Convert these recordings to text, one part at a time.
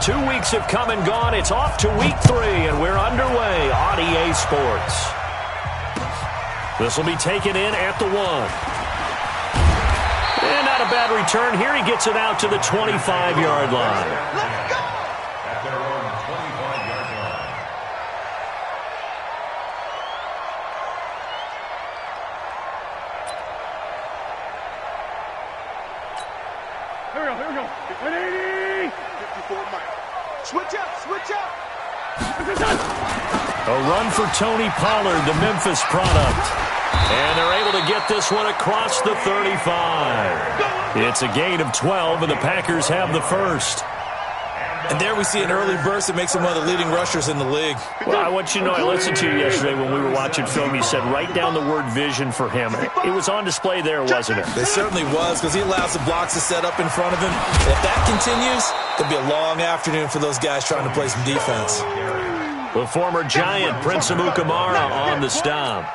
2 weeks have come and gone. It's off to week 3, and we're underway on EA Sports. This will be taken in at the 1. And not a bad return here. He gets it out to the 25-yard line. Let's go! At their own 25-yard line. Here we go. 180! 54 miles. Switch up! A run for Tony Pollard, the Memphis product. And they're able to get this one across the 35. It's a gain of 12, and the Packers have the first. And there we see an early burst that makes him one of the leading rushers in the league. Well, I want you to know, I listened to you yesterday when we were watching film. You said write down the word vision for him. It was on display there, wasn't it? It certainly was, because he allows the blocks to set up in front of him. And if that continues, it'll be a long afternoon for those guys trying to play some defense. The former Giant, Prince Amukamara, on the stop.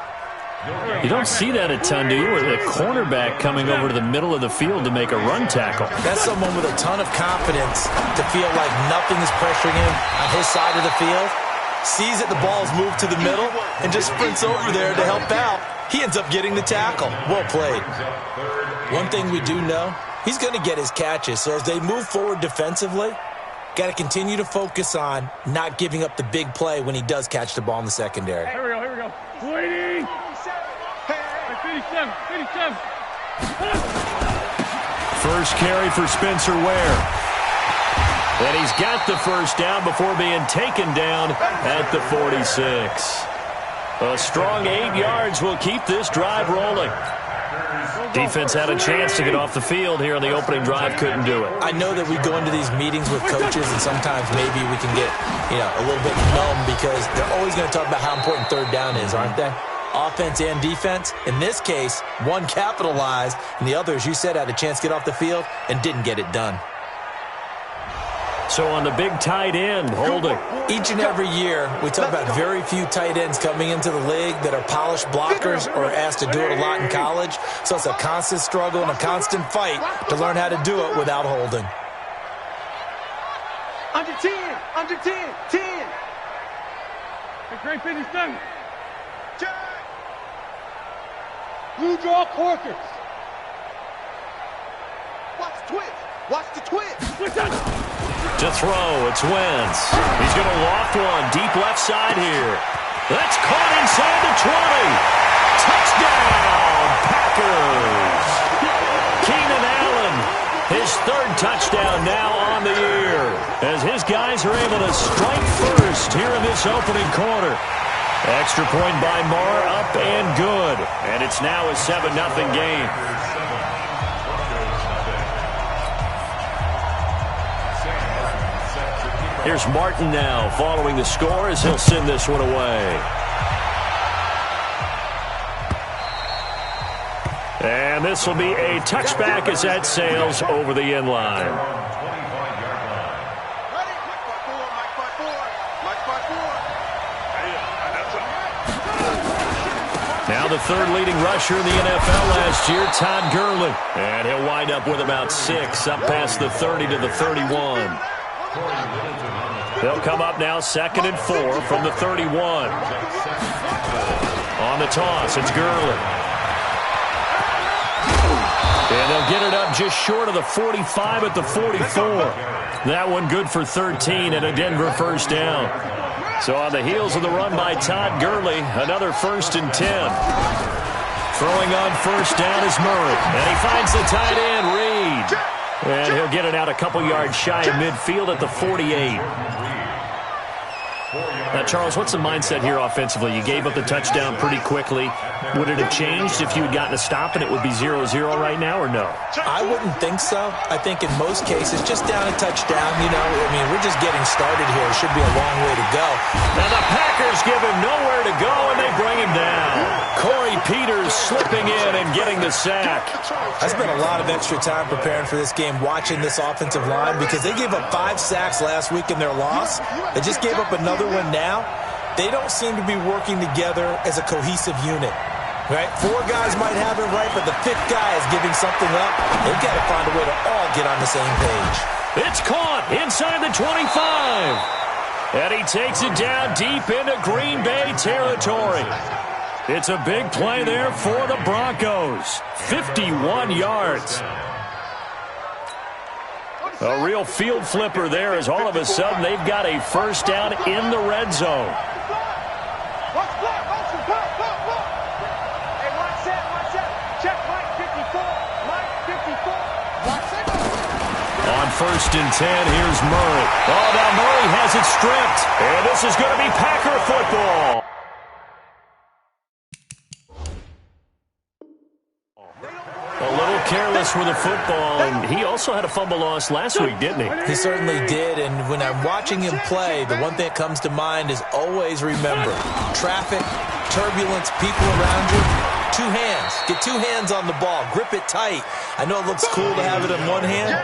You don't see that a ton, do you? With a cornerback coming over to the middle of the field to make a run tackle. That's someone with a ton of confidence to feel like nothing is pressuring him on his side of the field. Sees that the ball is moved to the middle and just sprints over there to help out. He ends up getting the tackle. Well played. One thing we do know, he's going to get his catches. So as they move forward defensively, got to continue to focus on not giving up the big play when he does catch the ball in the secondary. Here we go. 280! 57. First carry for Spencer Ware. And he's got the first down before being taken down at the 46. A strong 8 yards will keep this drive rolling. Defense had a chance to get off the field here on the opening drive, couldn't do it. I know that we go into these meetings with coaches, and sometimes maybe we can get, a little bit numb because they're always going to talk about how important third down is, aren't they? Offense and defense. In this case, one capitalized, and the other, as you said, had a chance to get off the field and didn't get it done. So on the big tight end, holding. Each and every year, we talk about very few tight ends coming into the league that are polished blockers or asked to do it a lot in college. So it's a constant struggle and a constant fight to learn how to do it without holding. Under 10. 10. The great finish done. Blue draw Corkers. Watch the twist. To throw, it's Wentz. He's going to loft one deep left side here. That's caught inside the 20. Touchdown, Packers. Keenan Allen, his third touchdown now on the year, as his guys are able to strike first here in this opening quarter. Extra point by Marr, up and good. And it's now a 7-0 game. Here's Martin now following the score as he'll send this one away. And this will be a touchback as that sails over the end line. Now the third leading rusher in the NFL last year, Todd Gurley. And he'll wind up with about 6 up past the 30 to the 31. They'll come up now 2nd and 4 from the 31. On the toss, it's Gurley. And they'll get it up just short of the 45 at the 44. That one good for 13 and a Denver first down. So on the heels of the run by Todd Gurley, another 1st and 10. Throwing on first down is Murray. And he finds the tight end, Reed. And he'll get it out a couple yards shy of midfield at the 48. Now, Charles, what's the mindset here offensively? You gave up the touchdown pretty quickly. Would it have changed if you had gotten a stop and it would be 0-0 right now, or no? I wouldn't think so. I think in most cases, just down a touchdown, we're just getting started here. It should be a long way to go. Now the Packers give him nowhere to go, and they bring him down. Corey Peters slipping in and getting the sack. I spent a lot of extra time preparing for this game, watching this offensive line, because they gave up 5 sacks last week in their loss. They just gave up another one now. They don't seem to be working together as a cohesive unit. Right? 4 guys might have it right, but the 5th guy is giving something up. They've got to find a way to all get on the same page. It's caught inside the 25. And he takes it down deep into Green Bay territory. It's a big play there for the Broncos. 51 yards. A real field flipper there as all of a sudden they've got a first down in the red zone. On 1st and 10, here's Murray. Oh, now Murray has it stripped. And this is going to be Packer football. A little careless with the football, and he also had a fumble loss last week, didn't he? He certainly did, and when I'm watching him play, the one thing that comes to mind is always remember, traffic, turbulence, people around you, 2 hands. Get 2 hands on the ball. Grip it tight. I know it looks cool to have it in one hand.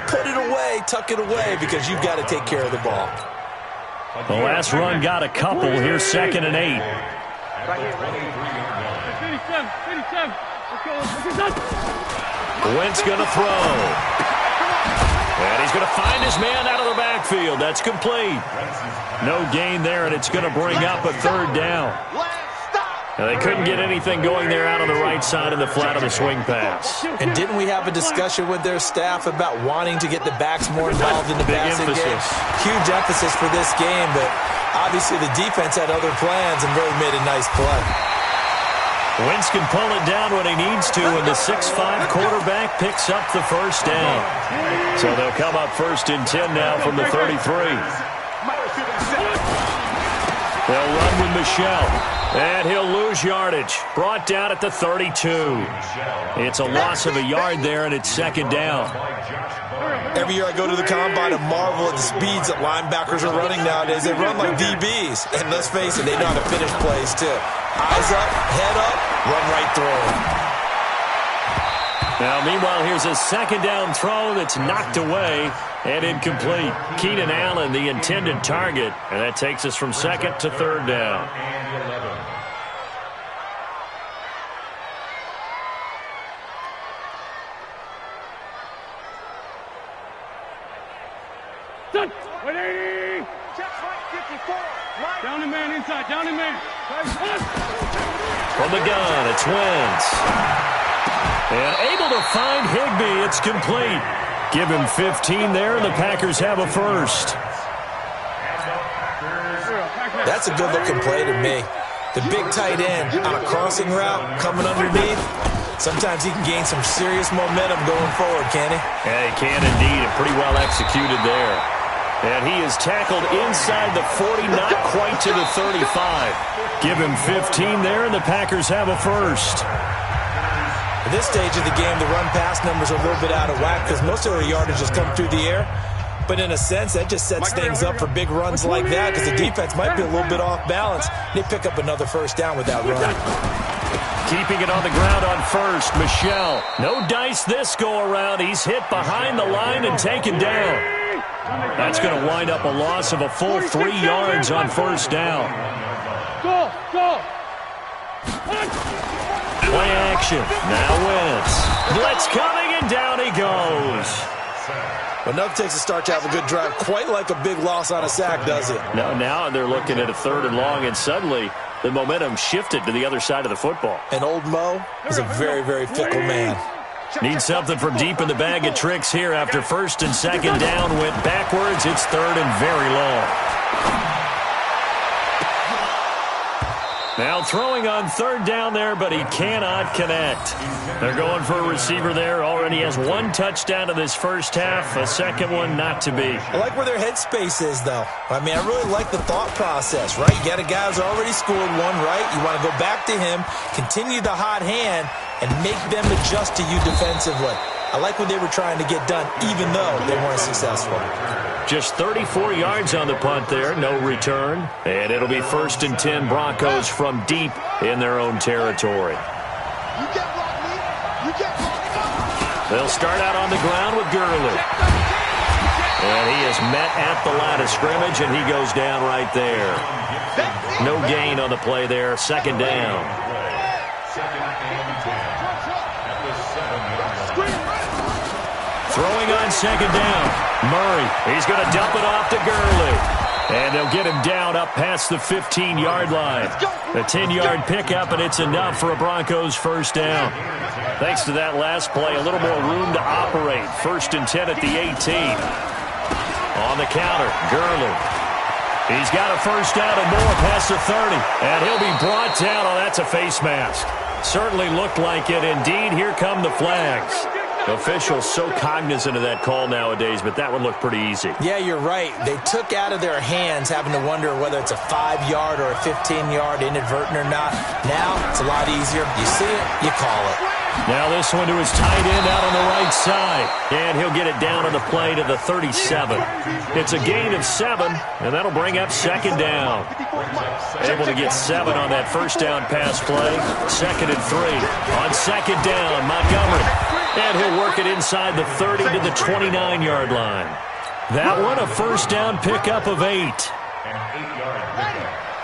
Put it away, tuck it away, because you've got to take care of the ball. The last run got a couple. Here's 2nd and 8. Wentz going to throw. And he's going to find his man out of the backfield. That's complete. No gain there, and it's going to bring up a 3rd down. And they couldn't get anything going there out on the right side of the flat of the swing pass. And didn't we have a discussion with their staff about wanting to get the backs more involved in the passing game? Huge emphasis for this game, but obviously the defense had other plans and really made a nice play. Wentz can pull it down when he needs to, and the 6'5 quarterback picks up the first down. So they'll come up 1st and 10 now from the 33. They'll run with Michelle, and he'll lose yardage. Brought down at the 32. It's a loss of a yard there, and it's 2nd down. Every year I go to the combine and marvel at the speeds that linebackers are running nowadays. They run like DBs, and let's face it, they know how to finish plays too. Eyes up, head up, run right through it. Now, meanwhile, here's a 2nd down throw that's knocked away and incomplete. Keenan Allen, the intended target, and that takes us from 2nd to 3rd down. Down the man inside, down the man. From the gun, it's Wentz. And able to find Higbee, it's complete. Give him 15 there, and the Packers have a first. That's a good-looking play to me. The big tight end on a crossing route coming underneath. Sometimes he can gain some serious momentum going forward, can he? Yeah, he can indeed, and pretty well executed there. And he is tackled inside the 40, not quite to the 35. Give him 15 there, and the Packers have a first. At this stage of the game, the run-pass numbers are a little bit out of whack because most of their yardage has come through the air. But in a sense, that just sets things up for big runs like that because the defense might be a little bit off balance. They pick up another first down with that run. Keeping it on the ground on 1st, Michelle. No dice this go-around. He's hit behind the line and taken down. That's going to wind up a loss of a full 3 yards on 1st down. Go! Play action. Now Wentz. Blitz coming, and down he goes. But enough takes a start to have a good drive. Quite like a big loss on a sack, does it? Now they're looking at a 3rd and long, and suddenly the momentum shifted to the other side of the football. And old Mo is a very, very fickle man. Needs something from deep in the bag of tricks here after 1st and 2nd down. Went backwards. It's 3rd and very long. Now throwing on 3rd down there, but he cannot connect. They're going for a receiver there. Already has 1 touchdown in this first half. A 2nd one not to be. I like where their headspace is, though. I mean, I really like the thought process, right? You got a guy who's already scored 1, right? You want to go back to him, continue the hot hand, and make them adjust to you defensively. I like what they were trying to get done, even though they weren't successful. Just 34 yards on the punt there, no return. And it'll be 1st and 10 Broncos from deep in their own territory. They'll start out on the ground with Gurley. And he is met at the line of scrimmage, and he goes down right there. No gain on the play there, 2nd down. Throwing on 2nd down. Murray, he's going to dump it off to Gurley. And they'll get him down up past the 15-yard line. A 10-yard pickup, and it's enough for a Broncos first down. Thanks to that last play, a little more room to operate. 1st and 10 at the 18. On the counter, Gurley. He's got a first down and more past the 30. And he'll be brought down. Oh, that's a face mask. Certainly looked like it. Indeed, here come the flags. Officials so cognizant of that call nowadays, but that would look pretty easy. Yeah, you're right. They took out of their hands having to wonder whether it's a 5-yard or a 15-yard inadvertent or not. Now, it's a lot easier. You see it, you call it. Now this one to his tight end out on the right side. And he'll get it down on the play to the 37. It's a gain of 7, and that'll bring up 2nd down. Able to get 7 on that first down pass play. 2nd and 3. On 2nd down, Montgomery. And he'll work it inside the 30 to the 29-yard line. That one a first down pickup of 8.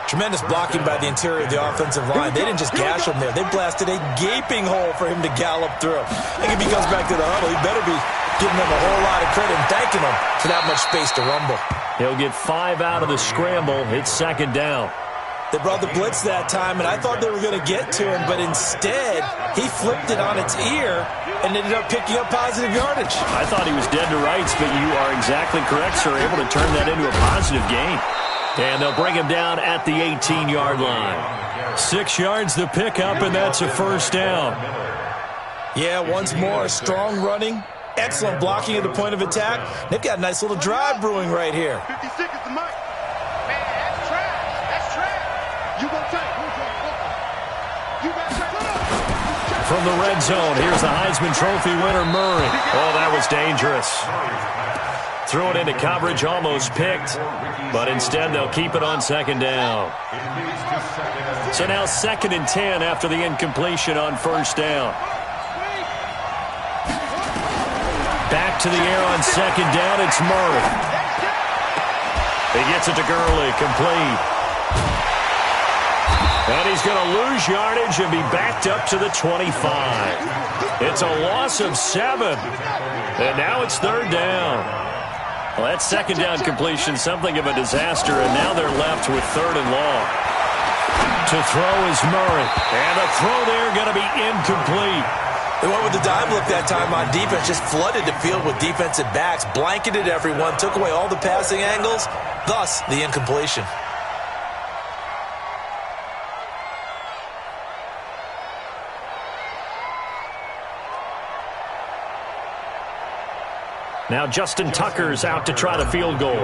Tremendous blocking by the interior of the offensive line. They didn't just gash him there. They blasted a gaping hole for him to gallop through. I think if he comes back to the huddle, he better be giving them a whole lot of credit and thanking them for that much space to rumble. He'll get 5 out of the scramble. It's 2nd down. They brought the blitz that time, and I thought they were going to get to him, but instead, he flipped it on its ear and ended up picking up positive yardage. I thought he was dead to rights, but you are exactly correct, sir. Able to turn that into a positive gain. And they'll bring him down at the 18-yard line. 6 yards the pickup, and that's a first down. Yeah, once more, strong running, excellent blocking at the point of attack. They've got a nice little drive brewing right here. 56 is the mic. Man, that's trash. That's trash. You gonna take. You got trash. From the red zone, here's the Heisman Trophy winner, Murray. Oh, that was dangerous. Threw it into coverage, almost picked, but instead they'll keep it on 2nd down. So now 2nd and 10 after the incompletion on first down. Back to the air on 2nd down, it's Murray. He gets it to Gurley, complete. And he's going to lose yardage and be backed up to the 25. It's a loss of 7. And now it's 3rd down. Well, that 2nd down completion, something of a disaster, and now they're left with 3rd and long. To throw is Murray. And the throw there going to be incomplete. They went with the dime look that time on defense, just flooded the field with defensive backs, blanketed everyone, took away all the passing angles, thus the incompletion. Now Justin Tucker's out to try the field goal.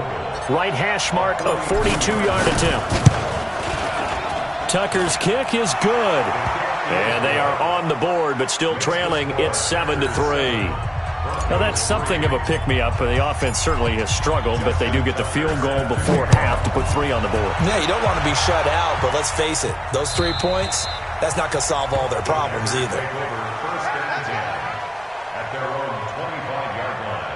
Right hash mark, a 42-yard attempt. Tucker's kick is good. And they are on the board, but still trailing. It's 7-3. Now that's something of a pick-me-up. The offense certainly has struggled, but they do get the field goal before half to put 3 on the board. Yeah, you don't want to be shut out, but let's face it. Those 3 points, that's not going to solve all their problems either. At their own 25-yard line.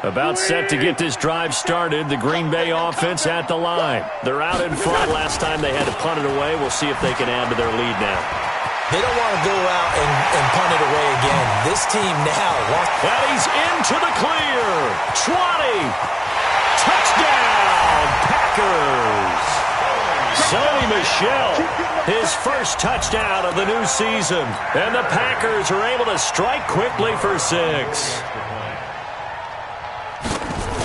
About set to get this drive started. The Green Bay offense at the line. They're out in front. Last time they had to punt it away. We'll see if they can add to their lead now. They don't want to go out and punt it away again. This team now wants... And he's into the clear. 20. Touchdown, Packers. Sonny Michel, his first touchdown of the new season. And the Packers are able to strike quickly for 6.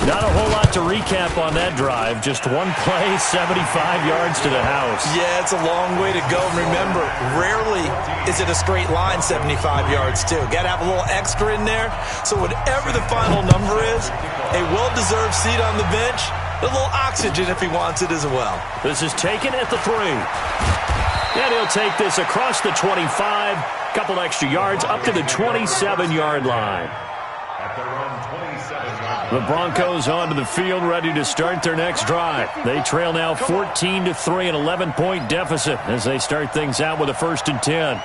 Not a whole lot to recap on that drive. Just one play, 75 yards to the house. Yeah, it's a long way to go. And remember, rarely is it a straight line 75 yards, too. Got to have a little extra in there. So whatever the final number is, a well-deserved seat on the bench, a little oxygen if he wants it as well. This is taken at the 3. And he'll take this across the 25. Couple extra yards up to the 27-yard line. At their own 27-yard line. The Broncos onto the field, ready to start their next drive. They trail now 14-3, an 11-point deficit as they start things out with a 1st and 10.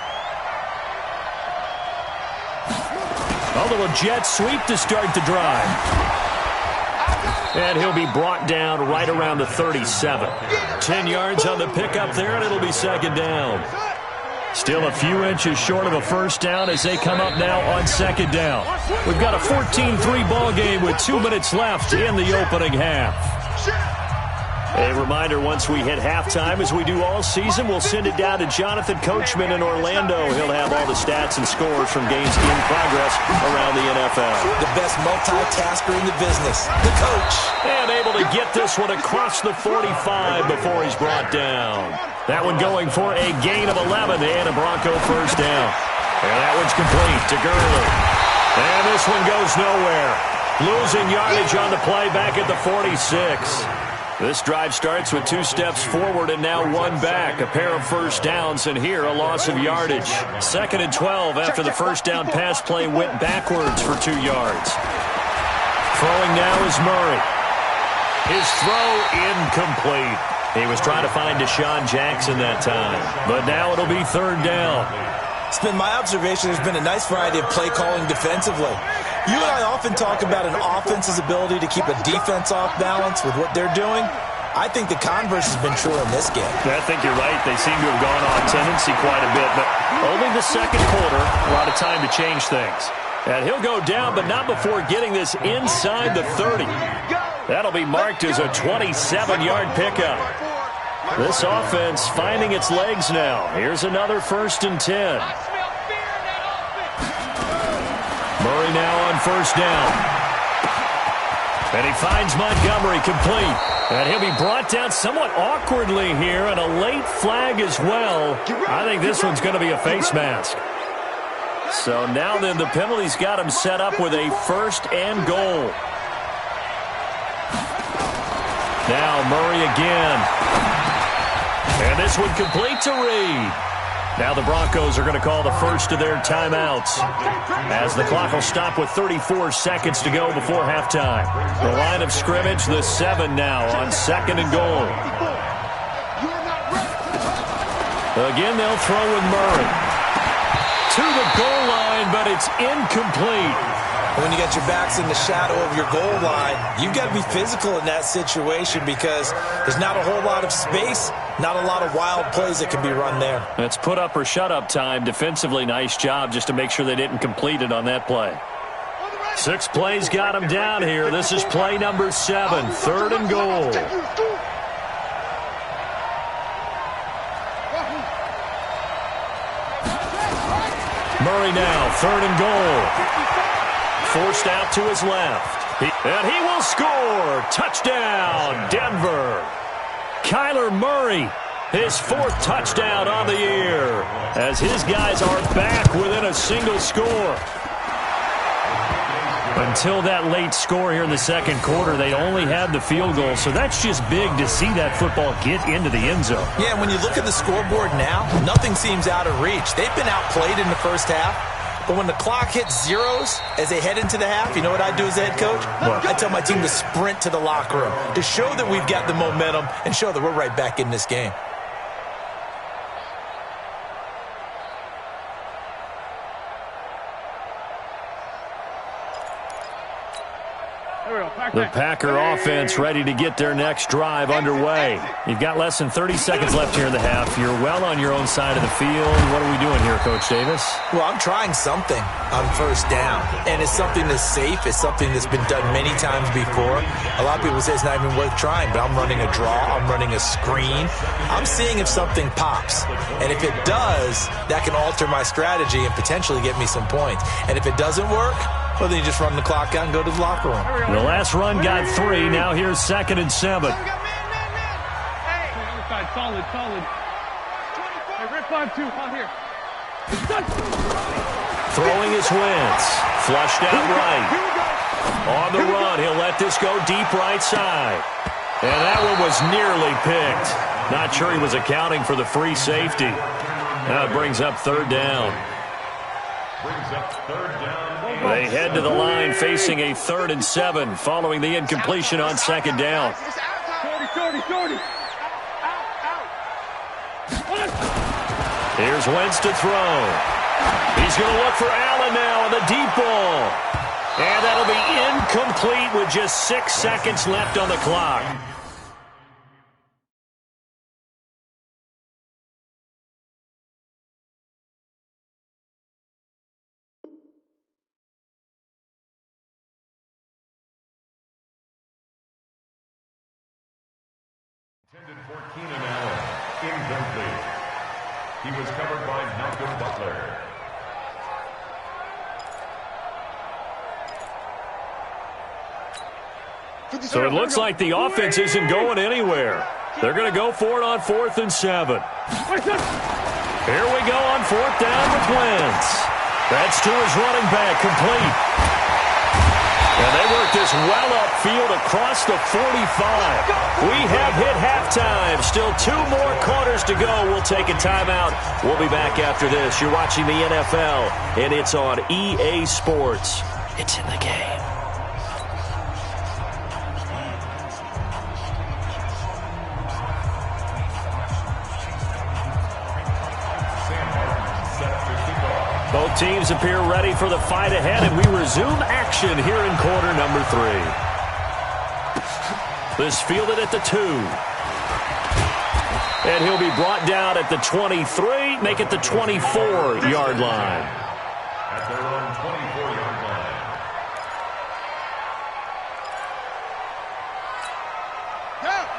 A little jet sweep to start the drive. And he'll be brought down right around the 37. 10 yards on the pickup there, and it'll be 2nd down. Still a few inches short of a first down as they come up now on second down. We've got a 14-3 ball game with 2 minutes left in the opening half. A reminder, once we hit halftime, as we do all season, we'll send it down to Jonathan Coachman in Orlando. He'll have all the stats and scores from games in progress around the NFL. The best multitasker in the business, the coach. And able to get this one across the 45 before he's brought down. That one going for a gain of 11 and a Bronco first down. And that one's complete to Gurley. And this one goes nowhere. Losing yardage on the play back at the 46. This drive starts with 2 steps forward and now 1 back. A pair of first downs, and here a loss of yardage. 2nd and 12 after the first down pass play went backwards for 2 yards. Throwing now is Murray. His throw incomplete. He was trying to find Deshaun Jackson that time. But now it'll be 3rd down. It's been my observation there's been a nice variety of play calling defensively. You and I often talk about an offense's ability to keep a defense off balance with what they're doing. I think the converse has been true in this game. I think you're right. They seem to have gone off tendency quite a bit, but only the second quarter, a lot of time to change things. And he'll go down, but not before getting this inside the 30. That'll be marked as a 27-yard pickup. This offense finding its legs now. Here's another 1st and 10. Murray now on first down. And he finds Montgomery complete. And he'll be brought down somewhat awkwardly here, and a late flag as well. I think this one's going to be a face mask. So now then the penalty's got him set up with a 1st and goal. Now Murray again. And this one complete to Reed. Now the Broncos are going to call the first of their timeouts, as the clock will stop with 34 seconds to go before halftime. The line of scrimmage, the 7 now on 2nd and goal. Again, they'll throw with Murray. To the goal line, but it's incomplete. When you got your backs in the shadow of your goal line, you've got to be physical in that situation because there's not a whole lot of space, not a lot of wild plays that can be run there. That's put up or shut up time. Defensively, nice job just to make sure they didn't complete it on that play. 6 plays got him down here. This is play number 7, 3rd and goal. Murray now, 3rd and goal. Forced out to his left. And he will score. Touchdown, Denver. Kyler Murray, his 4th touchdown on the year, as his guys are back within a single score. Until that late score here in the second quarter, they only had the field goal, so that's just big to see that football get into the end zone. Yeah, when you look at the scoreboard now, nothing seems out of reach. They've been outplayed in the first half. But when the clock hits zeros as they head into the half, you know what I do as the head coach? What? I tell my team to sprint to the locker room to show that we've got the momentum and show that we're right back in this game. The Packer offense ready to get their next drive underway. You've got less than 30 seconds left here in the half. You're well on your own side of the field. What are we doing here, Coach Davis? Well, I'm trying something on first down, and it's something that's safe. It's something that's been done many times before. A lot of people say it's not even worth trying, but I'm running a draw. I'm running a screen. I'm seeing if something pops, and if it does, that can alter my strategy and potentially get me some points. And if it doesn't work, well, then you just run the clock out and go to the locker room. The last run got 3. Now here's 2nd and 7. Hey, solid. Hey, rip 5-2, on here. Throwing his Wentz. Flushed out right. On the run, he'll let this go deep right side. And that one was nearly picked. Not sure he was accounting for the free safety. Now it brings up 3rd down. They head to the line facing a 3rd and 7 following the incompletion on 2nd down. Here's Wentz to throw. He's going to look for Allen now on the deep ball. And that'll be incomplete with just 6 seconds left on the clock. Intended for Keenan Allen. Incomplete. He was covered by Malcolm Butler. So it looks like the offense isn't going anywhere. They're going to go for it on 4th and 7. Here we go on 4th down with Wentz. That's to his running back, complete. And they work this well upfield across the 45. We have hit halftime. Still 2 more quarters to go. We'll take a timeout. We'll be back after this. You're watching the NFL, and it's on EA Sports. It's in the game. Both teams appear ready for the fight ahead, and we resume action here in quarter number 3. This fielded at the 2. And he'll be brought down at the 23, make it the 24-yard line. At their own 24-yard line.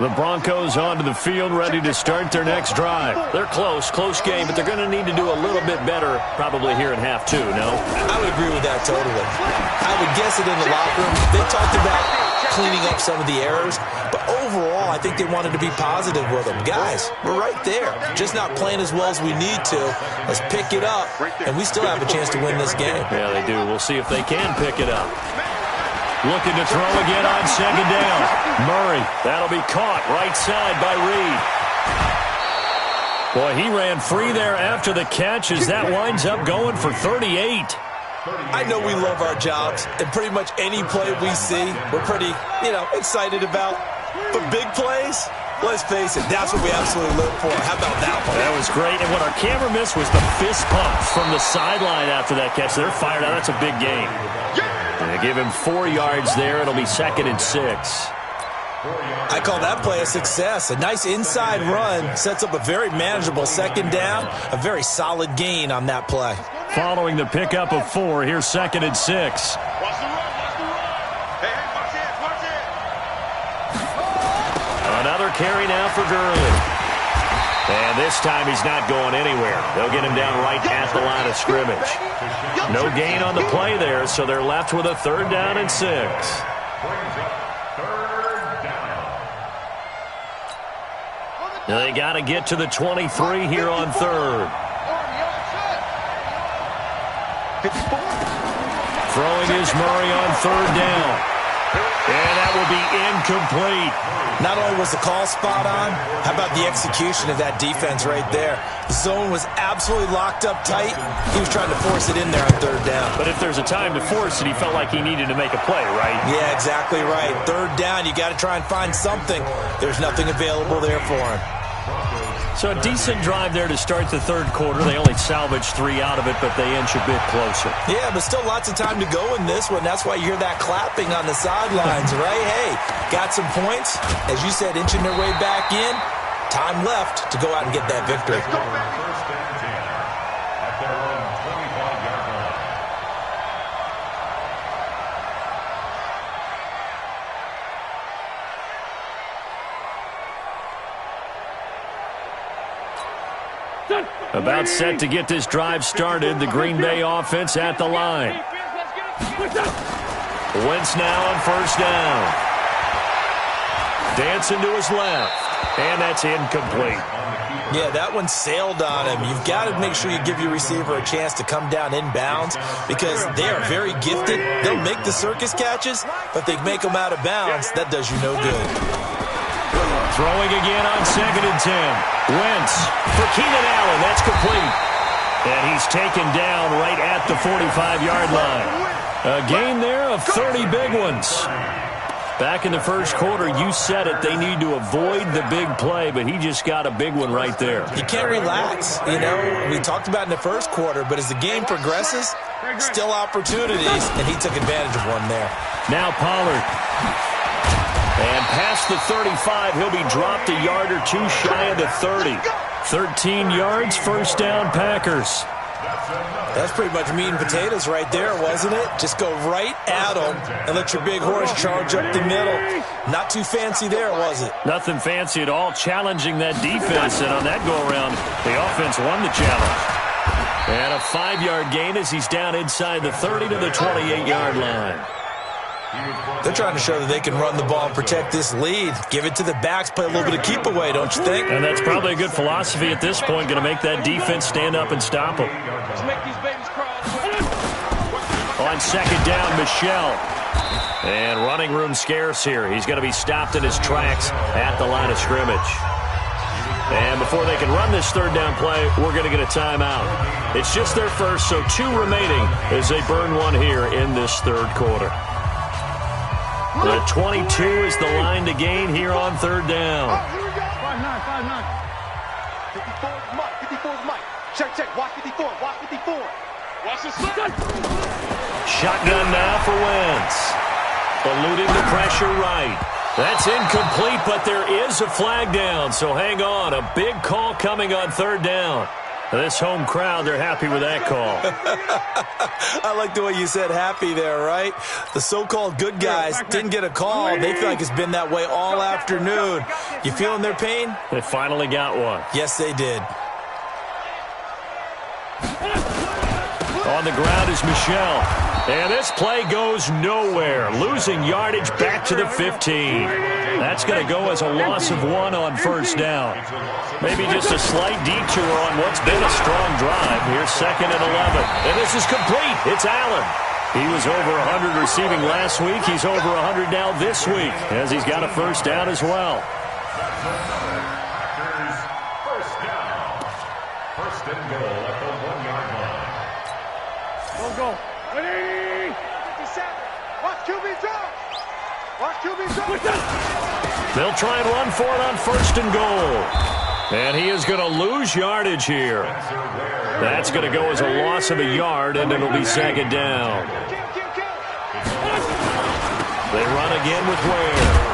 The Broncos onto the field, ready to start their next drive. They're close game, but they're going to need to do a little bit better probably here in half 2, no? I would agree with that totally. I would guess it in the locker room. They talked about cleaning up some of the errors, but overall, I think they wanted to be positive with them. Guys, we're right there. Just not playing as well as we need to. Let's pick it up, and we still have a chance to win this game. Yeah, they do. We'll see if they can pick it up. Looking to throw again on 2nd down. Murray, that'll be caught right side by Reed. Boy, he ran free there after the catch as that winds up going for 38. I know we love our jobs, and pretty much any play we see, we're pretty, excited about. But big plays, let's face it, that's what we absolutely live for. How about that one? That was great, and what our camera missed was the fist pump from the sideline after that catch. They're fired out. That's a big game. They give him 4 yards there. It'll be 2nd and 6. I call that play a success. A nice inside run sets up a very manageable 2nd down. A very solid gain on that play. Following the pickup of 4, here's 2nd and 6. Watch the run, watch the run. Hey, watch it. Another carry now for Gurley. And this time he's not going anywhere. They'll get him down right at the line of scrimmage. No gain on the play there, so they're left with a 3rd down and 6. Now they got to get to the 23 here on 3rd. Throwing is Murray on 3rd down. And that will be incomplete. Not only was the call spot on, how about the execution of that defense right there? The zone was absolutely locked up tight. He was trying to force it in there on 3rd down. But if there's a time to force it, he felt like he needed to make a play, right? Yeah, exactly right. 3rd down, you got to try and find something. There's nothing available there for him. So a decent drive there to start the 3rd quarter. They only salvaged 3 out of it, but they inch a bit closer. Yeah, but still lots of time to go in this one. That's why you hear that clapping on the sidelines, right? Hey, got some points. As you said, inching their way back in. Time left to go out and get that victory. First and 10 at their own 25-yard line. About set to get this drive started. The Green Bay offense at the line. Wentz now on 1st down. Dancing to his left. And that's incomplete. Yeah, that one sailed on him. You've got to make sure you give your receiver a chance to come down inbounds because they are very gifted. They'll make the circus catches, but they make them out of bounds. That does you no good. Throwing again on 2nd and 10. Wentz for Keenan Allen. That's complete. And he's taken down right at the 45-yard line. A gain there of 30 big ones. Back in the 1st quarter, you said it, they need to avoid the big play, but he just got a big one right there. You can't relax. We talked about in the 1st quarter, but as the game progresses, still opportunities, and he took advantage of one there. Now Pollard. And past the 35, he'll be dropped a yard or 2 shy of the 30. 13 yards, 1st down Packers. That's another That's pretty much meat and potatoes right there, wasn't it? Just go right at them and let your big horse charge up the middle. Not too fancy there, was it? Nothing fancy at all, challenging that defense, and on that go-around, the offense won the challenge. And a 5-yard gain as he's down inside the 30 to the 28-yard line. They're trying to show that they can run the ball and protect this lead. Give it to the backs, play a little bit of keep away, don't you think? And that's probably a good philosophy at this point, going to make that defense stand up and stop them. Let's make these babies crawl. On second down, Michel. And running room scarce here. He's going to be stopped in his tracks at the line of scrimmage. And before they can run this third down play, we're going to get a timeout. It's just their first, so 2 remaining as they burn one here in this third quarter. The 22 is the line to gain here on third down. Oh, here we go. 5-9. 54 is Mike. 54 is Mike. Check. Watch 54. Watch 54. Watch this. Shotgun now for Wentz. Eluding the pressure right. That's incomplete, but there is a flag down, so hang on. A big call coming on third down. This home crowd, they're happy with that call. I like the way you said happy there, right? The so-called good guys didn't get a call. They feel like it's been that way all afternoon. You feeling their pain? They finally got one. Yes, they did. On the ground is Michel. And this play goes nowhere. Losing yardage back to the 15. That's going to go as a loss of 1 on first down. Maybe just a slight detour on what's been a strong drive. Here's second and 11. And this is complete. It's Allen. He was over 100 receiving last week. He's over 100 now this week as he's got a first down as well. First down. First and goal at the 1-yard line. Go. Ready? 57. Watch QB drop. Watch QB drop. They'll try and run for it on first and goal. And he is going to lose yardage here. That's going to go as a loss of a yard, and it'll be second down. They run again with Ware.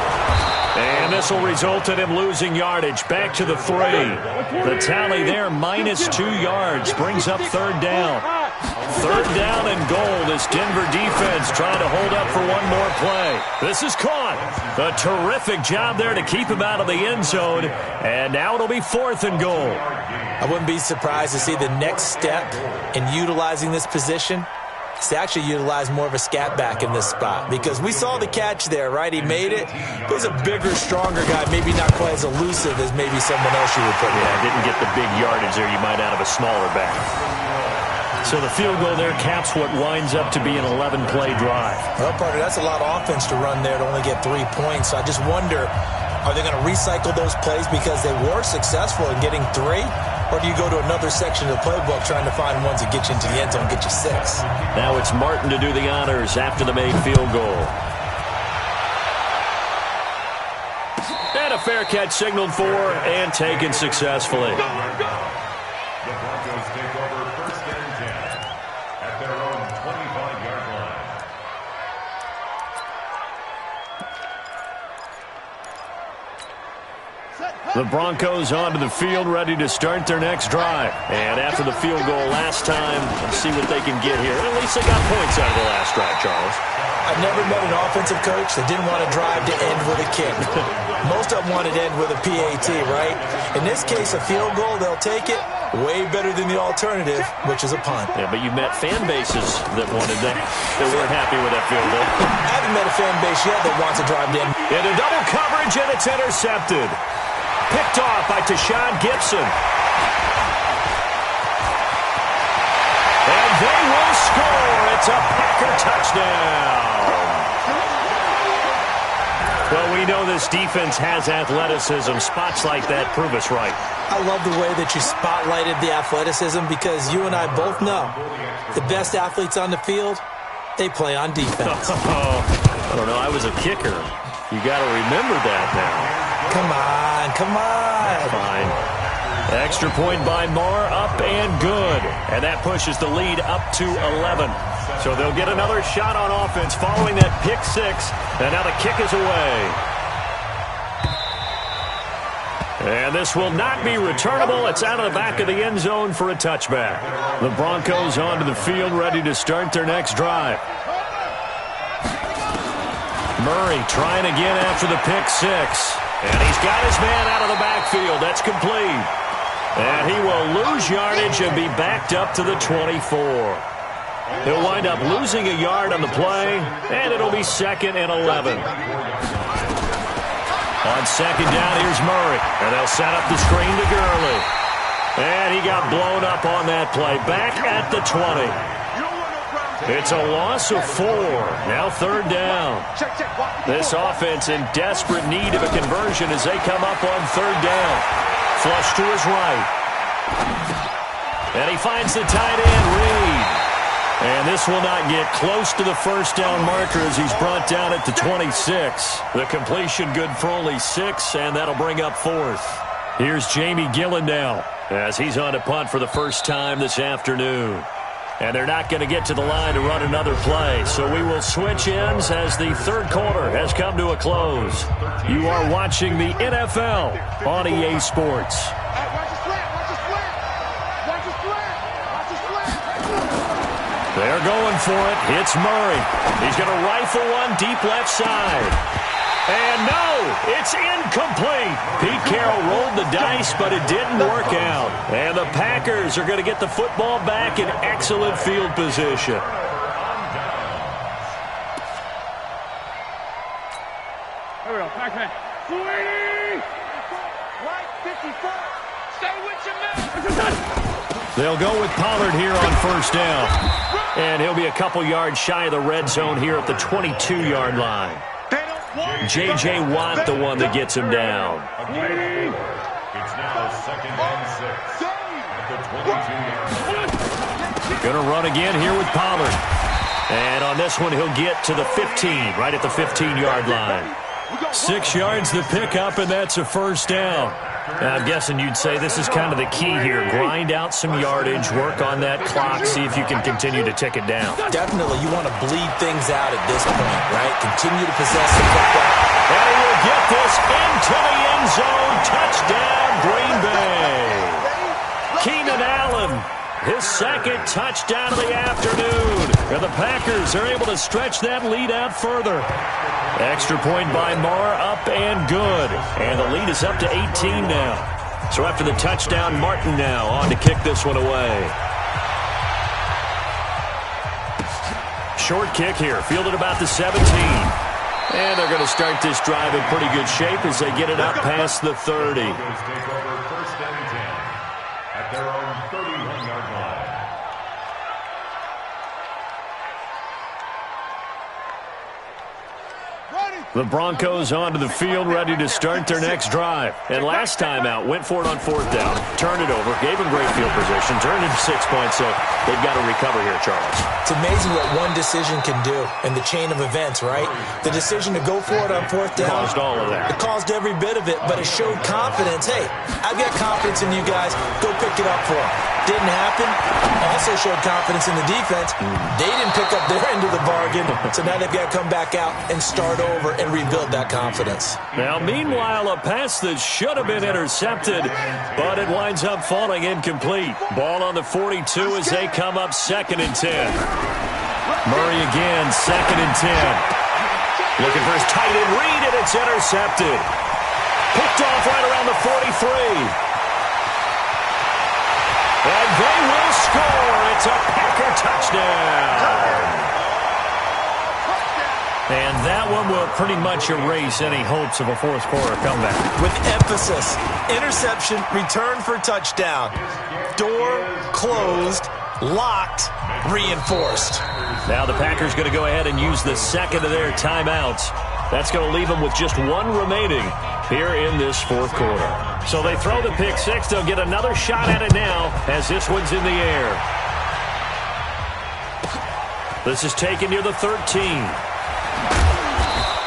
And this will result in him losing yardage back to the 3. The tally there, -2 yards, brings up third down. Third down and goal. This Denver defense trying to hold up for one more play. This is caught. A terrific job there to keep him out of the end zone. And now it'll be 4th and goal. I wouldn't be surprised to see the next step in utilizing this position is to actually utilize more of a scat back in this spot, because we saw the catch there, right? He made it. But he's a bigger, stronger guy, maybe not quite as elusive as maybe someone else you would put in. Yeah, didn't get the big yardage there you might out of a smaller back. So the field goal there caps what winds up to be an 11-play drive. Well, partner, that's a lot of offense to run there to only get 3 points. So I just wonder, are they going to recycle those plays because they were successful in getting 3? Or do you go to another section of the playbook trying to find ones that get you into the end zone and get you 6? Now it's Martin to do the honors after the made field goal. And a fair catch signaled for and taken successfully. The Broncos take over first and 10 at their own 25-yard line. The Broncos onto the field, ready to start their next drive. And after the field goal last time, let's see what they can get here. At least they got points out of the last drive, Charles. I've never met an offensive coach that didn't want to drive to end with a kick. Most of them wanted to end with a PAT, right? In this case, a field goal, they'll take it. Way better than the alternative, which is a punt. Yeah, but you met fan bases that wanted that. They weren't happy with that field goal. I haven't met a fan base yet that wants to drive in. Into double coverage, and it's intercepted. Picked off by Tashawn Gibson. And they will score. It's a Packer touchdown. Well, we know this defense has athleticism. Spots like that prove us right. I love the way that you spotlighted the athleticism, because you and I both know the best athletes on the field, they play on defense. I don't know. I was a kicker. You got to remember that now. Come on. Fine. Extra point by Moore, up and good. And that pushes the lead up to 11. So they'll get another shot on offense following that pick 6. And now the kick is away. And this will not be returnable. It's out of the back of the end zone for a touchback. The Broncos onto the field, ready to start their next drive. Murray trying again after the pick six. And he's got his man out of the backfield. That's complete. And he will lose yardage and be backed up to the 24. He'll wind up losing a yard on the play, and it'll be 2nd and 11. On second down, here's Murray. And they'll set up the screen to Gurley. And he got blown up on that play. Back at the 20. It's a loss of 4. Now 3rd down. This offense in desperate need of a conversion as they come up on 3rd down. Flush to his right. And he finds the tight end, Reed. And this will not get close to the first down marker as he's brought down at the 26. The completion good for only 6, and that'll bring up 4th. Here's Jamie Gillen now as he's on to punt for the first time this afternoon. And they're not going to get to the line to run another play, so we will switch ends as the 3rd quarter has come to a close. You are watching the NFL on EA Sports. They're going for it. It's Murray. He's going to rifle one deep left side. And no, it's incomplete. Pete Carroll rolled the dice, but it didn't work out. And the Packers are going to get the football back in excellent field position. Here we go, Pac-Man. Sweet! Right 54. Stay with your man. They'll go with Pollard here on first down. And he'll be a couple yards shy of the red zone here at the 22-yard line. J.J. Watt, the one that gets him down. It's now 2nd and 6 at the 22-yard line. Going to run again here with Pollard. And on this one, he'll get to the 15, right at the 15-yard line. 6 yards the pickup, and that's a first down. Now, I'm guessing you'd say this is kind of the key here. Grind out some yardage, work on that clock, see if you can continue to tick it down. Definitely, you want to bleed things out at this point, right? Continue to possess the football. And he will get this into the end zone. Touchdown, Green Bay. Keenan Allen, his 2nd touchdown of the afternoon. And the Packers are able to stretch that lead out further. Extra point by Marr, up and good. And the lead is up to 18 now. So after the touchdown, Martin now on to kick this one away. Short kick here, fielded about the 17. And they're going to start this drive in pretty good shape as they get it up past the 30. Take over 1st and 10 at their own 31-yard line. The Broncos onto the field, ready to start their next drive. And last time out, went for it on 4th down, turned it over, gave them great field position, turned it 6 points, so they've got to recover here, Charles. It's amazing what one decision can do in the chain of events, right? The decision to go for it on 4th down. Caused all of that. It caused every bit of it, but it showed confidence. Hey, I've got confidence in you guys. Go pick it up for them. Didn't happen. Also showed confidence in the defense. They didn't pick up their end of the bargain, so now they've got to come back out and start over and rebuild that confidence. Now, meanwhile, a pass that should have been intercepted, but it winds up falling incomplete. Ball on the 42 as they come up 2nd and 10. Murray again, 2nd and 10. Looking for his tight end Reed, and it's intercepted. Picked off right around the 43. And they will score. It's a Packer touchdown. And that one will pretty much erase any hopes of a 4th quarter comeback. With emphasis, interception, return for touchdown. Door closed, locked, reinforced. Now the Packers going to go ahead and use the 2nd of their timeouts. That's going to leave them with just 1 remaining here in this 4th quarter. So they throw the pick 6. They'll get another shot at it now as this one's in the air. This is taken near the 13.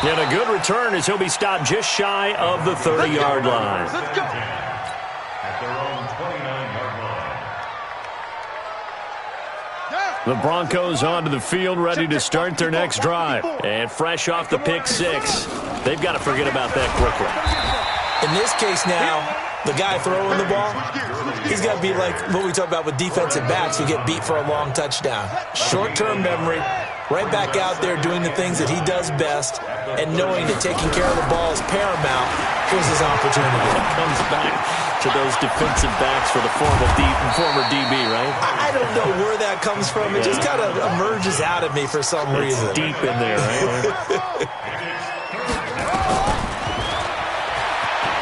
And a good return as he'll be stopped just shy of the 30-yard line. Let's go. At their own 29-yard line. The Broncos onto the field, ready to start their next drive. And fresh off the pick 6. They've got to forget about that quickly. In this case now, The guy throwing the ball, he's got to be like what we talk about with defensive backs who get beat for a long touchdown. Short-term memory, right back out there doing the things that he does best, and knowing that taking care of the ball is paramount. Here's his opportunity. Comes back to those defensive backs for the former DB, right? I don't know where that comes from. It just kind of emerges out of me for some reason. It's deep in there, right?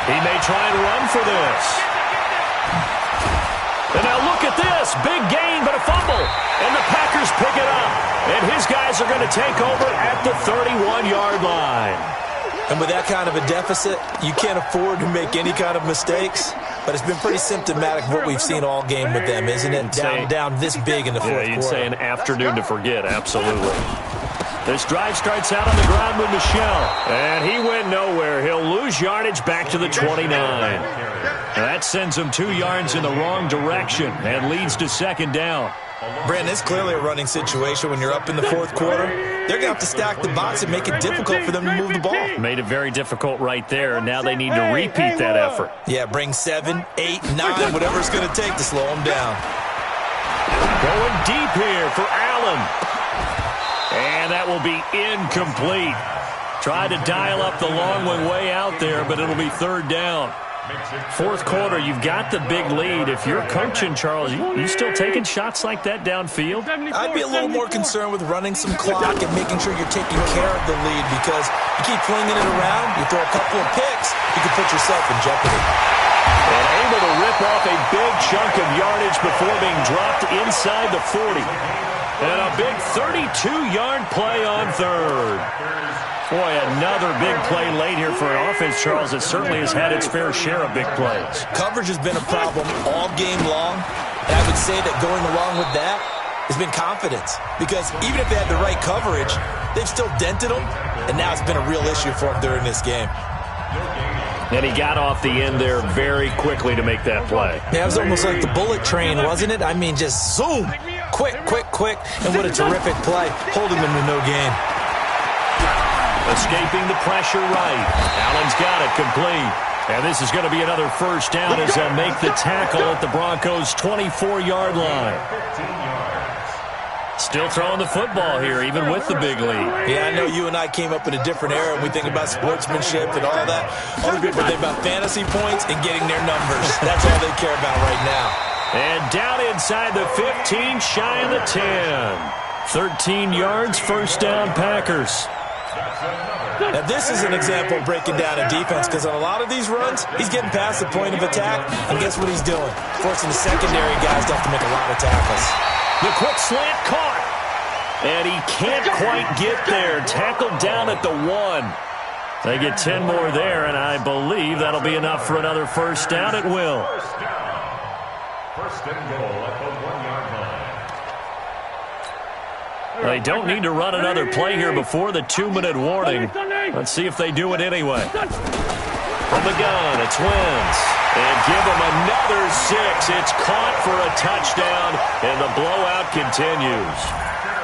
He may try and run for this. And now look at this. Big gain, but a fumble. And the Packers pick it up. And his guys are going to take over at the 31-yard line. And with that kind of a deficit, you can't afford to make any kind of mistakes. But it's been pretty symptomatic of what we've seen all game with them, isn't it? Down this big in the fourth quarter. You'd say an afternoon to forget, absolutely. This drive starts out on the ground with Michel. And he went nowhere. He'll lose yardage back to the 29. That sends him 2 yards in the wrong direction and leads to second down. Brandon, it's clearly a running situation when you're up in the fourth quarter. They're going to have to stack the box and make it difficult for them to move the ball. Made it very difficult right there. Now they need to repeat that effort. Yeah, bring 7, 8, 9, whatever it's going to take to slow them down. Going deep here for Allen. And that will be incomplete. Tried to dial up the long one way out there, but it'll be third down. Fourth quarter, you've got the big lead. If you're coaching, Charles, you still taking shots like that downfield? I'd be a little more concerned with running some clock and making sure you're taking care of the lead, because you keep flinging it around, you throw a couple of picks, you can put yourself in jeopardy. And able to rip off a big chunk of yardage before being dropped inside the 40. And a big 32-yard play on third. Boy, another big play late here for an offense, Charles, that certainly has had its fair share of big plays. Coverage has been a problem all game long, and I would say that going along with that has been confidence. Because even if they had the right coverage, they've still dented them, and now it's been a real issue for them during this game. And he got off the end there very quickly to make that play. Yeah, it was almost like the bullet train, wasn't it? I mean, just zoom, quick, and what a terrific play, holding them to no gain. Escaping the pressure right. Allen's got it complete. And this is going to be another first down as they'll make the tackle at the Broncos' 24-yard line. Still throwing the football here, even with the big lead. Yeah, I know you and I came up in a different era, and we think about sportsmanship and all that. Other people think about fantasy points and getting their numbers. That's all they care about right now. And down inside the 15, shy of the 10. 13 yards, first down, Packers. Now, this is an example of breaking down a defense, because on a lot of these runs, he's getting past the point of attack, and guess what he's doing? Forcing the secondary guys to have to make a lot of tackles. The quick slant caught, and he can't quite get there. Tackled down at the 1. They get 10 more there, and I believe that'll be enough for another first down. It will. First and goal at the 1-yard line. They don't need to run another play here before the 2-minute warning. Let's see if they do it anyway. From the gun, it's Wentz. And give them another 6. It's caught for a touchdown, and the blowout continues.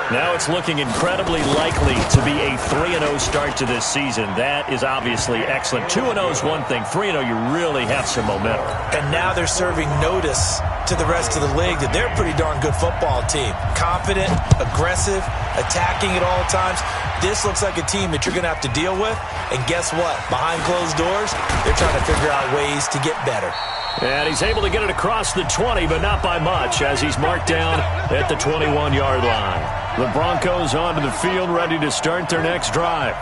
Now it's looking incredibly likely to be a 3-0 start to this season. That is obviously excellent. 2-0 is one thing. 3-0, you really have some momentum. And now they're serving notice to the rest of the league that they're a pretty darn good football team. Confident, aggressive, attacking at all times. This looks like a team that you're going to have to deal with. And guess what? Behind closed doors, they're trying to figure out ways to get better. And he's able to get it across the 20, but not by much, as he's marked down at the 21-yard line. The Broncos onto the field, ready to start their next drive.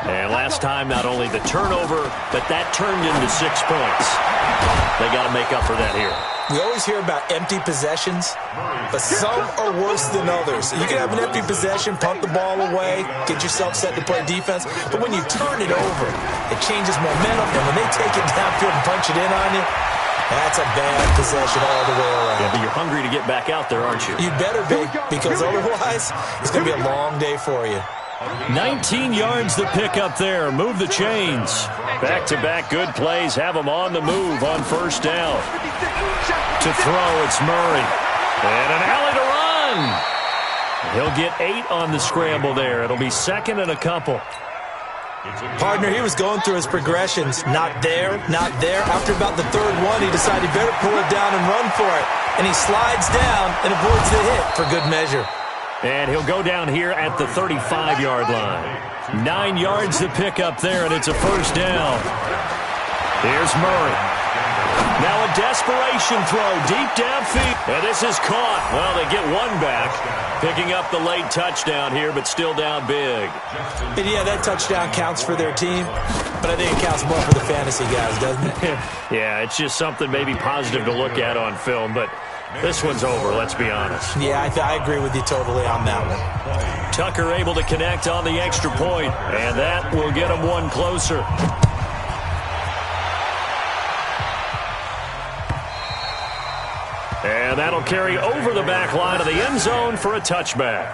And last time, not only the turnover, but that turned into 6 points. They got to make up for that here. We always hear about empty possessions, but some are worse than others. You can have an empty possession, punt the ball away, get yourself set to play defense, but when you turn it over, it changes momentum, and when they take it downfield and punch it in on you, that's a bad possession all the way around. Yeah, but you're hungry to get back out there, aren't you? You better be, because otherwise, it's going to be a long day for you. 19 yards the pick up there. Move the chains. Back-to-back good plays have them on the move on first down. To throw, it's Murray. And an alley to run. He'll get 8 on the scramble there. It'll be second and a couple. Partner, he was going through his progressions. Not there, not there. After about the third one, he decided he better pull it down and run for it. And he slides down and avoids the hit for good measure. And he'll go down here at the 35-yard line. 9 yards to pick up there, and it's a first down. Here's Murray. Now a desperation throw deep downfield. And this is caught. Well, they get one back. Picking up the late touchdown here, but still down big. And yeah, that touchdown counts for their team, but I think it counts more for the fantasy guys, doesn't it? Yeah, it's just something maybe positive to look at on film, but this one's over, let's be honest. Yeah, I agree with you totally on that one. Tucker able to connect on the extra point, and that will get him one closer. And that'll carry over the back line of the end zone for a touchback.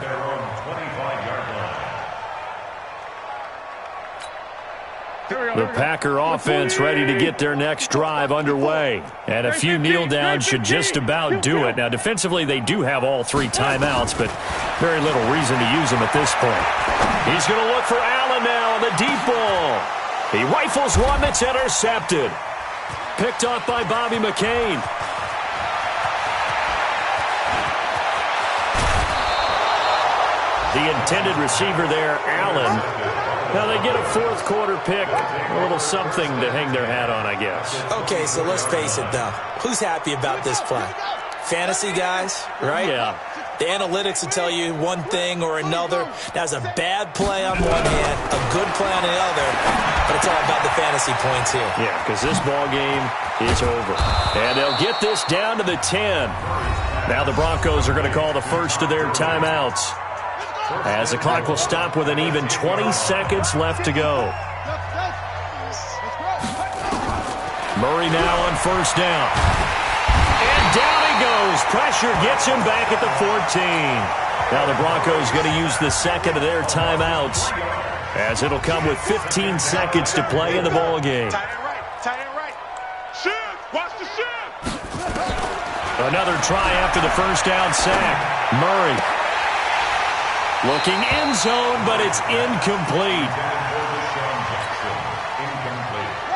The Packer offense ready to get their next drive underway. And a few kneel downs should just about do it. Now, defensively, they do have all 3 timeouts, but very little reason to use them at this point. He's going to look for Allen now on the deep ball. He rifles one that's intercepted. Picked off by Bobby McCain. The intended receiver there, Allen. Now they get a fourth quarter pick. A little something to hang their hat on, I guess. Okay, so let's face it, though. Who's happy about this play? Fantasy guys, right? Yeah. The analytics will tell you one thing or another. That's a bad play on one hand, a good play on the other, but it's all about the fantasy points here. Yeah, because this ball game is over. And they'll get this down to the 10. Now the Broncos are going to call the first of their timeouts, as the clock will stop with an even 20 seconds left to go. Murray now on first down. And down he goes. Pressure gets him back at the 14. Now the Broncos going to use the second of their timeouts, as it'll come with 15 seconds to play in the ball game. Tight end right. Tight end right. Shift. Watch the shift. Another try after the first down sack. Murray looking end zone, but it's incomplete.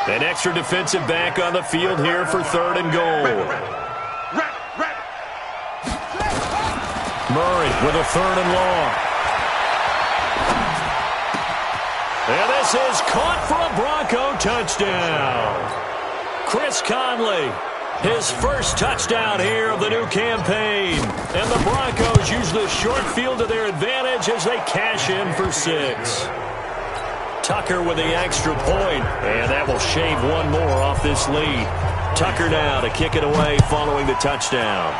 An extra defensive back on the field here for 3rd and goal. Murray with a 3rd and long. And this is caught for a Bronco touchdown. Chris Conley, his first touchdown here of the new campaign. And the Broncos use the short field to their advantage as they cash in for 6. Tucker with the extra point, and that will shave one more off this lead. Tucker now to kick it away following the touchdown.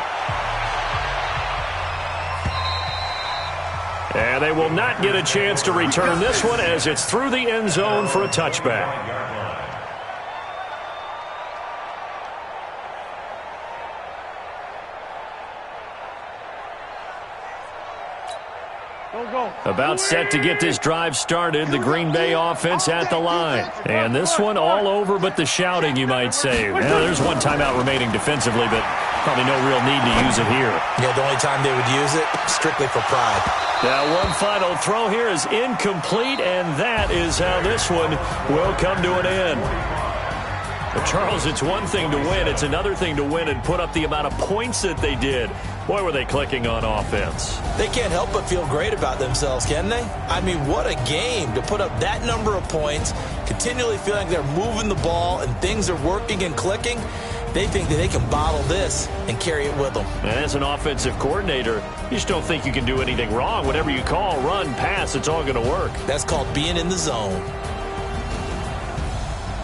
And they will not get a chance to return this one, as it's through the end zone for a touchback. About set to get this drive started, the Green Bay offense at the line. And this one all over but the shouting, you might say. Well, there's one timeout remaining defensively, but probably no real need to use it here. Yeah, the only time they would use it, strictly for pride. Now, one final throw here is incomplete, and that is how this one will come to an end. But Charles, it's one thing to win. It's another thing to win and put up the amount of points that they did. Boy, were they clicking on offense. They can't help but feel great about themselves, can they? I mean, what a game to put up that number of points, continually feeling they're moving the ball and things are working and clicking. They think that they can bottle this and carry it with them. And as an offensive coordinator, you just don't think you can do anything wrong. Whatever you call, run, pass, it's all going to work. That's called being in the zone.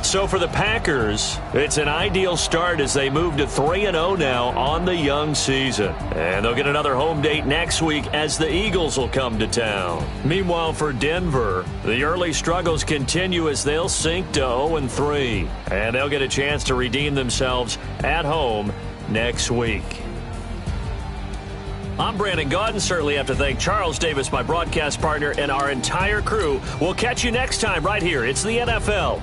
So for the Packers, it's an ideal start as they move to 3-0 now on the young season. And they'll get another home date next week as the Eagles will come to town. Meanwhile, for Denver, the early struggles continue as they'll sink to 0-3. And they'll get a chance to redeem themselves at home next week. I'm Brandon Gaudin. Certainly have to thank Charles Davis, my broadcast partner, and our entire crew. We'll catch you next time right here. It's the NFL